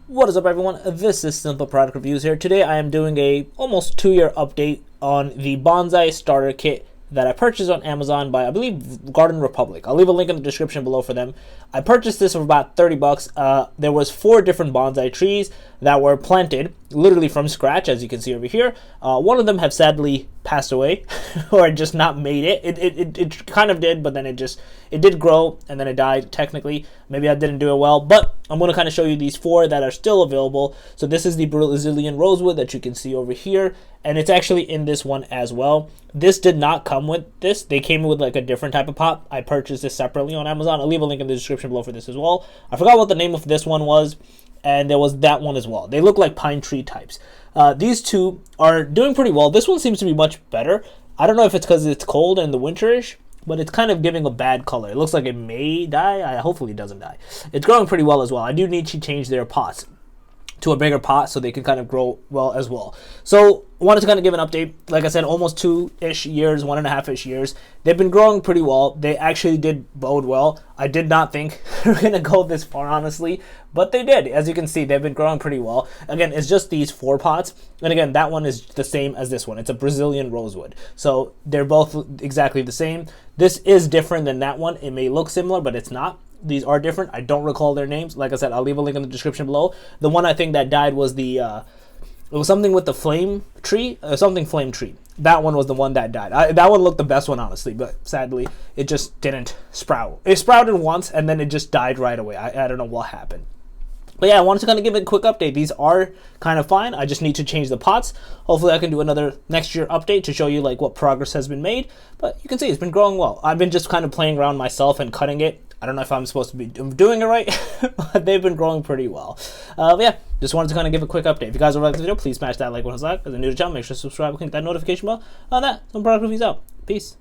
What is up, everyone? This is Simple Product Reviews here. Today I am doing a almost 2-year update on the bonsai starter kit that I purchased on Amazon by, I believe, Garden Republic. I'll leave a link in the description below for them. I purchased this for about 30 bucks. There was 4 different bonsai trees that were planted literally from scratch, as you can see over here. One of them have sadly passed away or just not made it. It kind of did, but then it did grow and then it died technically. Maybe I didn't do it well, but I'm going to kind of show you these 4 that are still available. So this is the Brazilian Rosewood that you can see over here, and it's actually in this one as well. This did not come with this. They came with like a different type of pot. I purchased this separately on Amazon. I'll leave a link in the description below for this as well. I forgot what the name of this one was, and there was that one as well. They look like pine tree types. These 2 are doing pretty well. This one seems to be much better. I don't know if it's because it's cold and the winterish, but it's kind of giving a bad color. It looks like it may die. Hopefully it doesn't die. It's growing pretty well as well. I do need to change their pots to a bigger pot so they can kind of grow well as well. So I wanted to kind of give an update. Like I said, almost 2-ish years, 1.5-ish years. They've been growing pretty well. They actually did bode well. I did not think they were going to go this far, honestly, but they did. As you can see, they've been growing pretty well. Again, it's just these 4 pots. And again, that one is the same as this one. It's a Brazilian Rosewood. So they're both exactly the same. This is different than that one. It may look similar, but it's not. These are different. I don't recall their names. Like I said, I'll leave a link in the description below. The one I think that died was the, it was something with the flame tree, flame tree. That one was the one that died. That one looked the best one, honestly, but sadly, it just didn't sprout. It sprouted once, and then it just died right away. I don't know what happened. But yeah, I wanted to kind of give it a quick update. These are kind of fine. I just need to change the pots. Hopefully I can do another next year update to show you like what progress has been made. But you can see it's been growing well. I've been just kind of playing around myself and cutting it. I don't know if I'm supposed to be doing it right, but they've been growing pretty well. But yeah, just wanted to kind of give a quick update. If you guys are liking the video, please smash that like button. If you're new to the channel, make sure to subscribe and click that notification bell. On that, some product reviews out. Peace.